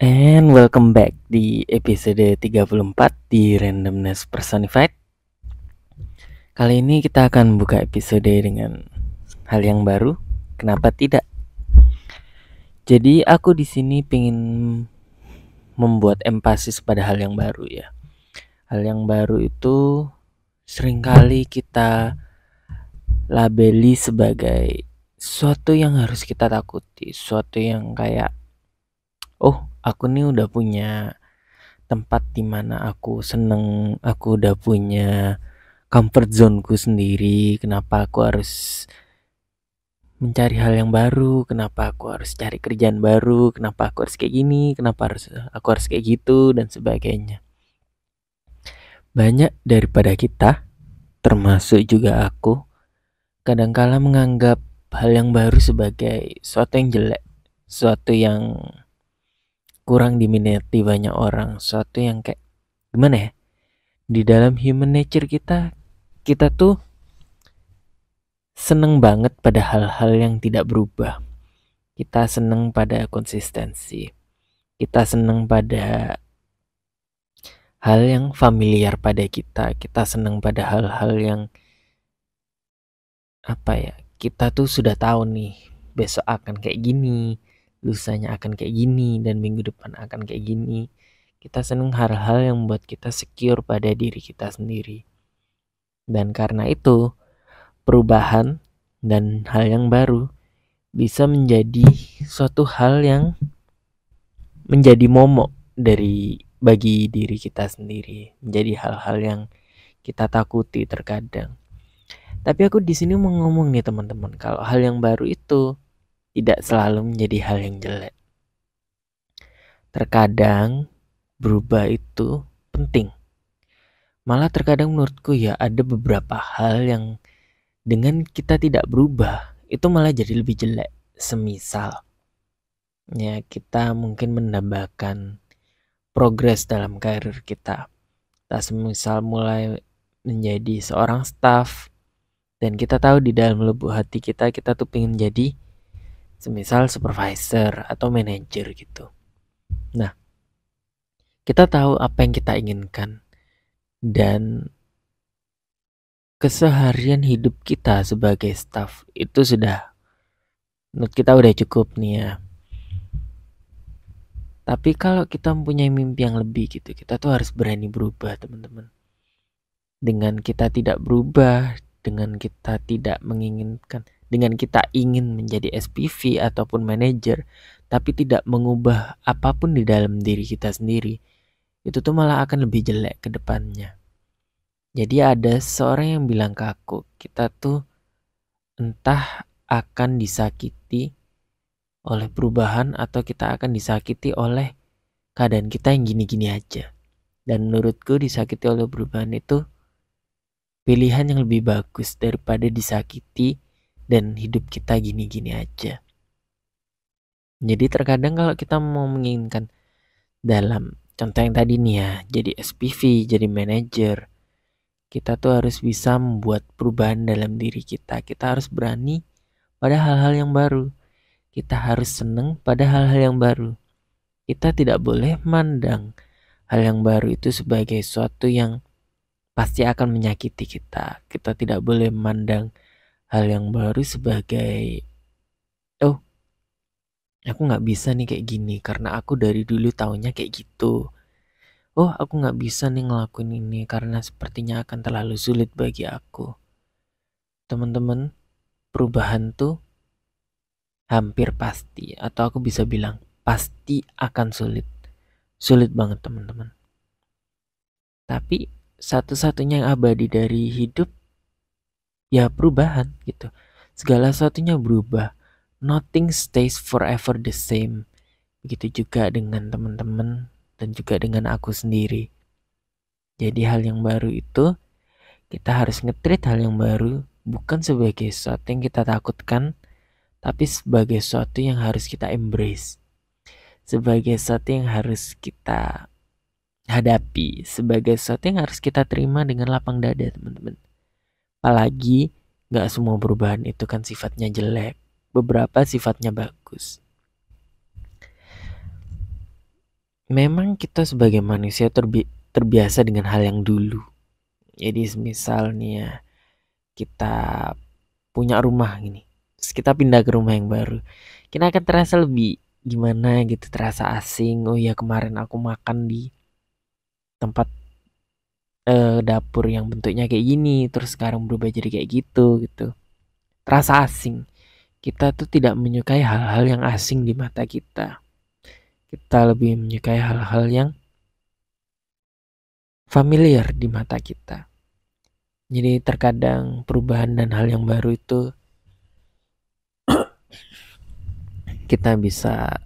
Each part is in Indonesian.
And welcome back di episode 34 di Randomness Personified. Kali ini kita akan buka episode dengan hal yang baru. Kenapa tidak? Jadi aku di sini pengen membuat empasis pada hal yang baru ya. Hal yang baru itu seringkali kita labeli sebagai sesuatu yang harus kita takuti, sesuatu yang kayak aku nih udah punya tempat di mana aku seneng, aku udah punya comfort zone-ku sendiri. Kenapa aku harus mencari hal yang baru? Kenapa aku harus cari kerjaan baru? Kenapa aku harus kayak gini? Kenapa aku harus kayak gitu dan sebagainya. Banyak daripada kita, termasuk juga aku, kadangkala menganggap hal yang baru sebagai sesuatu yang jelek, sesuatu yang kurang diminati banyak orang, sesuatu yang kayak gimana ya? Di dalam human nature kita tuh seneng banget pada hal-hal yang tidak berubah. Kita seneng pada konsistensi. Kita seneng pada hal yang familiar pada kita. Kita seneng pada hal-hal yang kita tuh sudah tahu nih, besok akan kayak gini, lusanya akan kayak gini, dan minggu depan akan kayak gini. Kita seneng hal-hal yang membuat kita secure pada diri kita sendiri. Dan karena itu, perubahan dan hal yang baru bisa menjadi suatu hal yang menjadi momok bagi diri kita sendiri, menjadi hal-hal yang kita takuti terkadang. Tapi aku di sini mau ngomong nih teman-teman, kalau hal yang baru itu tidak selalu menjadi hal yang jelek. Terkadang berubah itu penting. Malah terkadang menurutku ya ada beberapa hal yang dengan kita tidak berubah itu malah jadi lebih jelek. Semisal ya kita mungkin menambahkan progres dalam karir kita. Semisal mulai menjadi seorang staff dan kita tahu di dalam lubuk hati kita tuh pengen jadi semisal supervisor atau manager gitu. Nah, kita tahu apa yang kita inginkan dan keseharian hidup kita sebagai staff itu menurut kita udah cukup nih ya. Tapi kalau kita mempunyai mimpi yang lebih gitu, kita tuh harus berani berubah teman-teman. Dengan kita tidak berubah, dengan kita tidak menginginkan, dengan kita ingin menjadi SPV ataupun manajer, tapi tidak mengubah apapun di dalam diri kita sendiri, itu tuh malah akan lebih jelek ke depannya. Jadi ada seorang yang bilang ke aku, kita tuh entah akan disakiti oleh perubahan atau kita akan disakiti oleh keadaan kita yang gini-gini aja. Dan menurutku disakiti oleh perubahan itu pilihan yang lebih bagus daripada disakiti dan hidup kita gini-gini aja. Jadi terkadang kalau kita mau menginginkan dalam contoh yang tadi nih ya, jadi SPV, jadi manajer, kita tuh harus bisa membuat perubahan dalam diri kita. Kita harus berani pada hal-hal yang baru. Kita harus senang pada hal-hal yang baru. Kita tidak boleh mandang hal yang baru itu sebagai sesuatu yang pasti akan menyakiti kita. Kita tidak boleh memandang hal yang baru sebagai aku gak bisa nih kayak gini karena aku dari dulu taunya kayak gitu. Aku gak bisa nih ngelakuin ini karena sepertinya akan terlalu sulit bagi aku. Teman-teman, perubahan tuh hampir pasti, atau aku bisa bilang pasti akan sulit. Sulit banget teman-teman. Tapi satu-satunya yang abadi dari hidup ya perubahan gitu. Segala sesuatunya berubah. Nothing stays forever the same. Begitu juga dengan teman-teman dan juga dengan aku sendiri. Jadi hal yang baru itu kita harus nge-treat hal yang baru bukan sebagai sesuatu yang kita takutkan, tapi sebagai sesuatu yang harus kita embrace. Sebagai sesuatu yang harus kita hadapi, sebagai sesuatu yang harus kita terima dengan lapang dada teman-teman. Apalagi gak semua perubahan itu kan sifatnya jelek, beberapa sifatnya bagus. memang kita sebagai manusia terbiasa dengan hal yang dulu. Jadi misalnya kita punya rumah gini, terus kita pindah ke rumah yang baru, kita akan terasa lebih gimana gitu, terasa asing. Oh ya, kemarin aku makan di tempat dapur yang bentuknya kayak gini, terus sekarang berubah jadi kayak gitu gitu. Terasa asing. Kita tuh tidak menyukai hal-hal yang asing di mata kita. Kita lebih menyukai hal-hal yang familiar di mata kita. Jadi terkadang perubahan dan hal yang baru itu kita bisa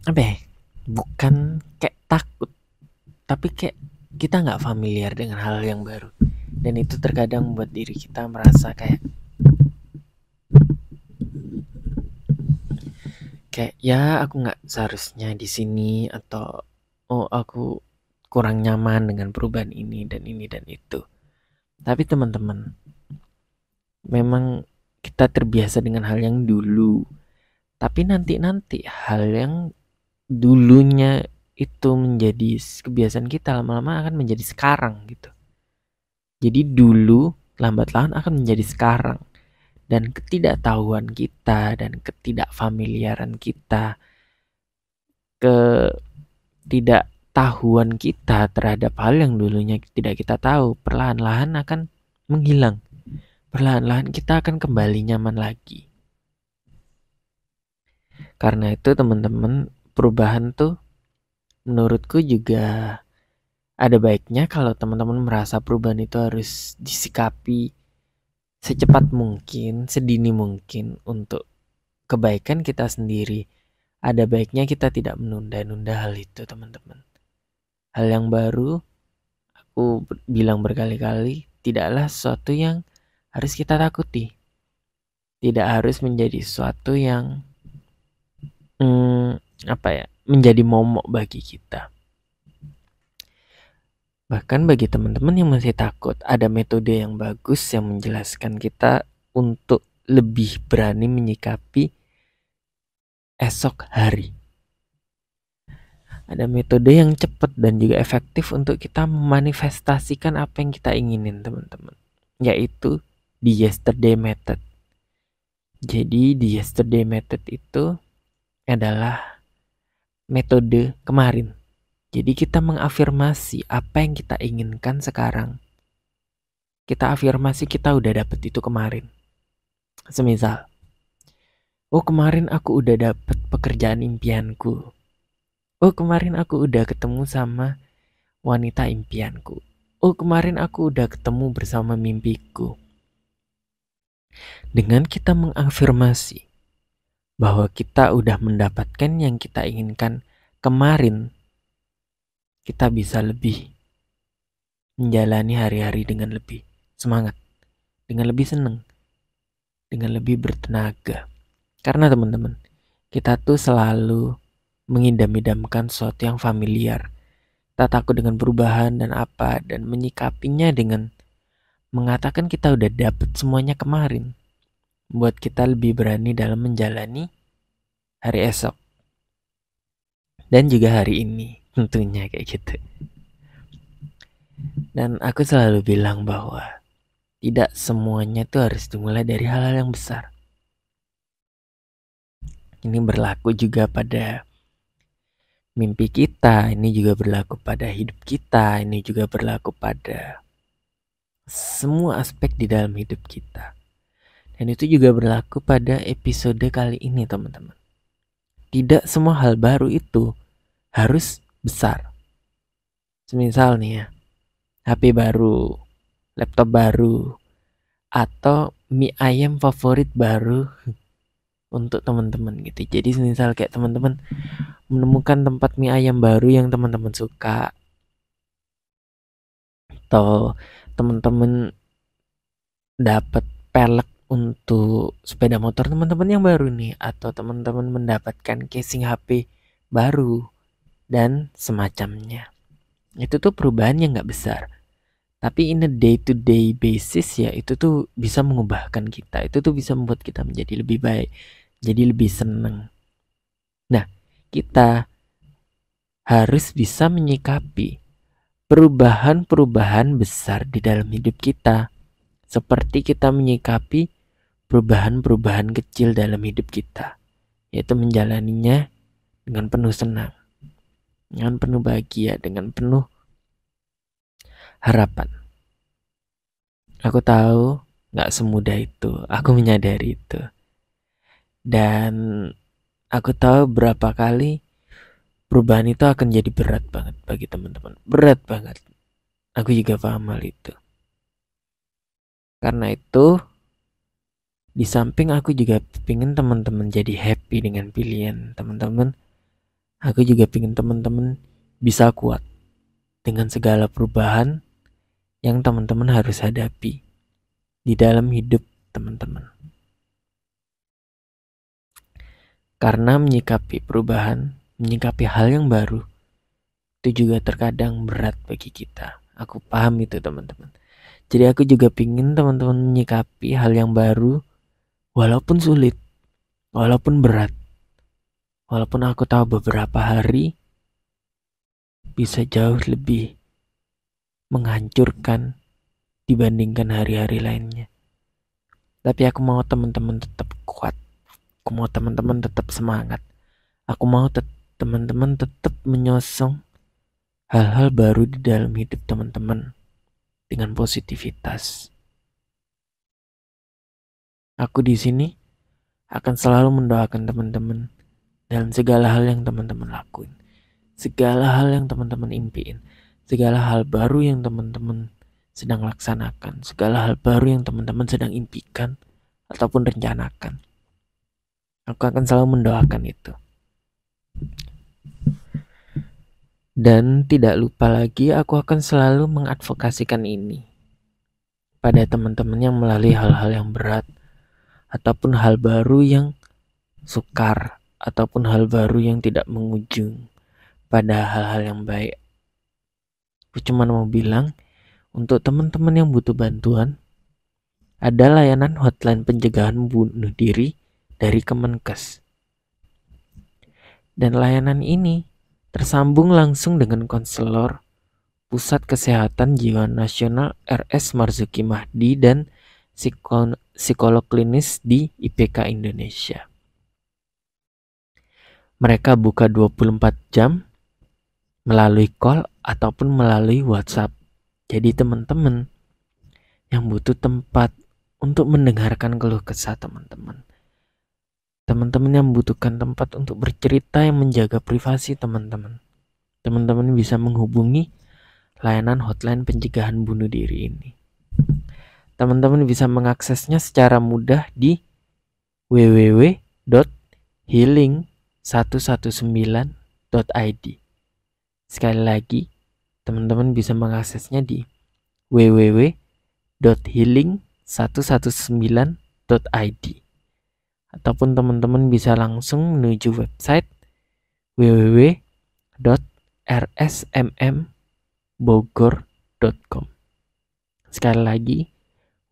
apa ya? Bukan kayak takut, tapi kayak kita nggak familiar dengan hal yang baru. Dan itu terkadang membuat diri kita merasa kayak ya aku nggak seharusnya di sini, atau oh aku kurang nyaman dengan perubahan ini dan ini dan itu. Tapi teman-teman, memang kita terbiasa dengan hal yang dulu. Tapi nanti hal yang dulunya itu menjadi kebiasaan kita, lama-lama akan menjadi sekarang gitu. Jadi dulu lambat laun akan menjadi sekarang. Dan ketidaktahuan kita dan ketidakfamiliaran kita, ketidaktahuan kita terhadap hal yang dulunya tidak kita tahu, perlahan-lahan akan menghilang. Perlahan-lahan kita akan kembali nyaman lagi. Karena itu teman-teman, perubahan tuh menurutku juga ada baiknya kalau teman-teman merasa perubahan itu harus disikapi secepat mungkin, sedini mungkin untuk kebaikan kita sendiri. Ada baiknya kita tidak menunda-nunda hal itu, teman-teman. Hal yang baru, aku bilang berkali-kali, tidaklah sesuatu yang harus kita takuti. Tidak harus menjadi sesuatu yang menjadi momok bagi kita. Bahkan bagi teman-teman yang masih takut, ada metode yang bagus yang menjelaskan kita untuk lebih berani menyikapi esok hari. Ada metode yang cepat dan juga efektif untuk kita memanifestasikan apa yang kita inginin, teman-teman. Yaitu the yesterday method. Jadi the yesterday method itu adalah metode kemarin. Jadi kita mengafirmasi apa yang kita inginkan sekarang. Kita afirmasi kita udah dapet itu kemarin. Semisal, oh kemarin aku udah dapet pekerjaan impianku. Oh kemarin aku udah ketemu sama wanita impianku. Oh kemarin aku udah ketemu bersama mimpiku. Dengan kita mengafirmasi bahwa kita udah mendapatkan yang kita inginkan kemarin, kita bisa lebih menjalani hari-hari dengan lebih semangat, dengan lebih senang, dengan lebih bertenaga. Karena teman-teman, kita tuh selalu mengidam-idamkan sesuatu yang familiar. Kita takut dengan perubahan dan menyikapinya dengan mengatakan kita udah dapet semuanya kemarin. Buat kita lebih berani dalam menjalani hari esok. Dan juga hari ini, tentunya kayak gitu. Dan aku selalu bilang bahwa tidak semuanya tuh harus dimulai dari hal-hal yang besar. Ini berlaku juga pada mimpi kita, ini juga berlaku pada hidup kita, ini juga berlaku pada semua aspek di dalam hidup kita. Dan itu juga berlaku pada episode kali ini, teman-teman. Tidak semua hal baru itu harus besar. Semisal nih ya, HP baru, laptop baru, atau mie ayam favorit baru untuk teman-teman gitu. Jadi misal kayak teman-teman menemukan tempat mie ayam baru yang teman-teman suka, atau teman-teman dapat pelek untuk sepeda motor teman-teman yang baru nih, atau teman-teman mendapatkan casing HP baru dan semacamnya. Itu tuh perubahan yang gak besar, tapi in a day to day basis ya itu tuh bisa mengubahkan kita. Itu tuh bisa membuat kita menjadi lebih baik, jadi lebih senang. Nah, kita harus bisa menyikapi perubahan-perubahan besar di dalam hidup kita, seperti kita menyikapi perubahan-perubahan kecil dalam hidup kita, yaitu menjalaninya dengan penuh senang, dengan penuh bahagia, dengan penuh harapan. Aku tahu gak semudah itu, aku menyadari itu. Dan aku tahu berapa kali perubahan itu akan jadi berat banget bagi teman-teman. Berat banget. Aku juga paham hal itu. Karena itu, di samping aku juga pengen teman-teman jadi happy dengan pilihan teman-teman, aku juga pengen teman-teman bisa kuat dengan segala perubahan yang teman-teman harus hadapi di dalam hidup teman-teman. Karena menyikapi perubahan, menyikapi hal yang baru, itu juga terkadang berat bagi kita. Aku paham itu teman-teman. Jadi aku juga pingin teman-teman menyikapi hal yang baru, walaupun sulit, walaupun berat. Walaupun aku tahu beberapa hari bisa jauh lebih menghancurkan dibandingkan hari-hari lainnya. Tapi aku mau teman-teman tetap kuat. Aku mau teman-teman tetap semangat. Aku mau teman-teman tetap menyosong hal-hal baru di dalam hidup teman-teman dengan positivitas. Aku di sini akan selalu mendoakan teman-teman dalam segala hal yang teman-teman lakuin, segala hal yang teman-teman impiin, segala hal baru yang teman-teman sedang laksanakan, segala hal baru yang teman-teman sedang impikan ataupun rencanakan. Aku akan selalu mendoakan itu. Dan tidak lupa lagi, aku akan selalu mengadvokasikan ini pada teman-teman yang melalui hal-hal yang berat ataupun hal baru yang sukar ataupun hal baru yang tidak mengujung pada hal-hal yang baik. Aku cuma mau bilang, untuk teman-teman yang butuh bantuan, ada layanan hotline pencegahan bunuh diri dari Kemenkes. Dan layanan ini tersambung langsung dengan konselor Pusat Kesehatan Jiwa Nasional RS Marzuki Mahdi dan psikolog klinis di IPK Indonesia. Mereka buka 24 jam melalui call ataupun melalui WhatsApp. Jadi teman-teman yang butuh tempat untuk mendengarkan keluh kesah teman-teman, teman-teman yang membutuhkan tempat untuk bercerita yang menjaga privasi teman-teman, teman-teman bisa menghubungi layanan hotline pencegahan bunuh diri ini. Teman-teman bisa mengaksesnya secara mudah di www.healing119.id. Sekali lagi, teman-teman bisa mengaksesnya di www.healing119.id, ataupun teman-teman bisa langsung menuju website www.rsmmbogor.com. Sekali lagi,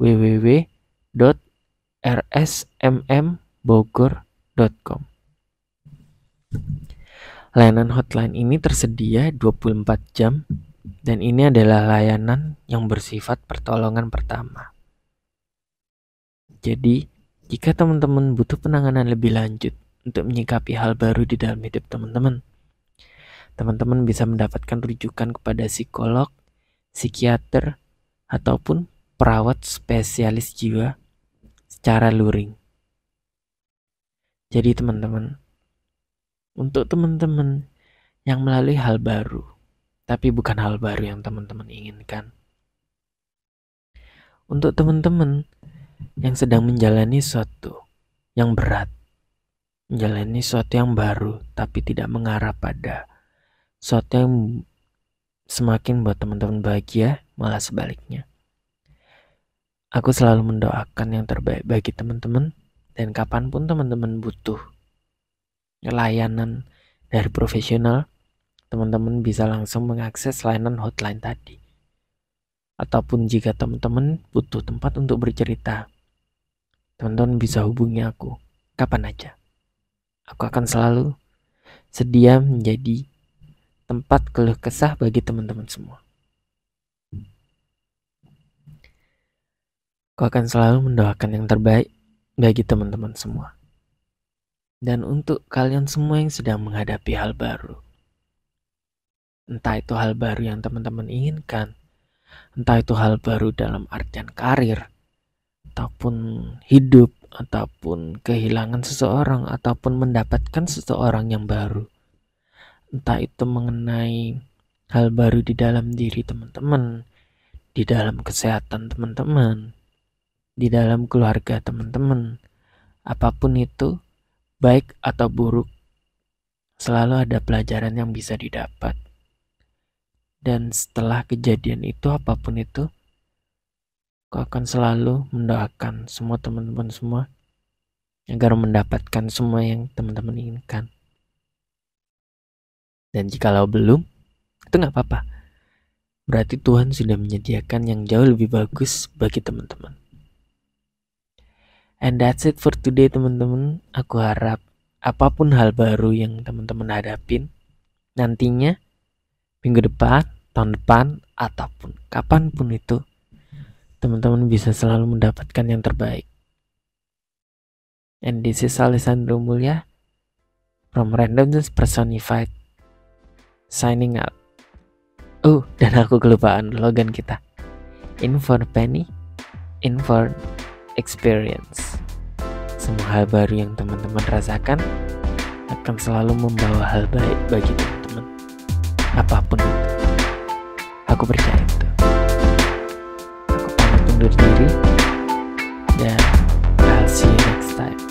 www.rsmmbogor.com. Layanan hotline ini tersedia 24 jam dan ini adalah layanan yang bersifat pertolongan pertama. Jadi, jika teman-teman butuh penanganan lebih lanjut untuk menyikapi hal baru di dalam hidup teman-teman, teman-teman bisa mendapatkan rujukan kepada psikolog, psikiater, ataupun perawat spesialis jiwa secara luring. Jadi teman-teman, untuk teman-teman yang melalui hal baru, tapi bukan hal baru yang teman-teman inginkan. Untuk teman-teman yang sedang menjalani sesuatu yang berat, menjalani sesuatu yang baru, tapi tidak mengarah pada sesuatu yang semakin buat teman-teman bahagia, malah sebaliknya. Aku selalu mendoakan yang terbaik bagi teman-teman, dan kapanpun teman-teman butuh layanan dari profesional, teman-teman bisa langsung mengakses layanan hotline tadi. Ataupun jika teman-teman butuh tempat untuk bercerita, teman-teman bisa hubungi aku kapan aja. Aku akan selalu sedia menjadi tempat keluh kesah bagi teman-teman semua. Aku akan selalu mendoakan yang terbaik bagi teman-teman semua. Dan untuk kalian semua yang sedang menghadapi hal baru, entah itu hal baru yang teman-teman inginkan, entah itu hal baru dalam artian karir, ataupun hidup, ataupun kehilangan seseorang, ataupun mendapatkan seseorang yang baru. Entah itu mengenai hal baru di dalam diri teman-teman, di dalam kesehatan teman-teman, di dalam keluarga teman-teman. Apapun itu, baik atau buruk, selalu ada pelajaran yang bisa didapat. Dan setelah kejadian itu, apapun itu, aku akan selalu mendoakan semua teman-teman semua agar mendapatkan semua yang teman-teman inginkan. Dan jikalau belum, itu gak apa-apa. Berarti Tuhan sudah menyediakan yang jauh lebih bagus bagi teman-teman. And that's it for today teman-teman. Aku harap apapun hal baru yang teman-teman hadapin nantinya, minggu depan, tahun depan, ataupun kapanpun itu, teman-teman bisa selalu mendapatkan yang terbaik. And this is Alessandro Mulya from Randomness Personified, signing out. Oh, dan aku kelupaan slogan kita. In for penny, in for experience. Semua hal baru yang teman-teman rasakan akan selalu membawa hal baik bagi teman-teman. Apapun itu, aku percaya itu. Aku pamit undur diri dan I'll see you next time.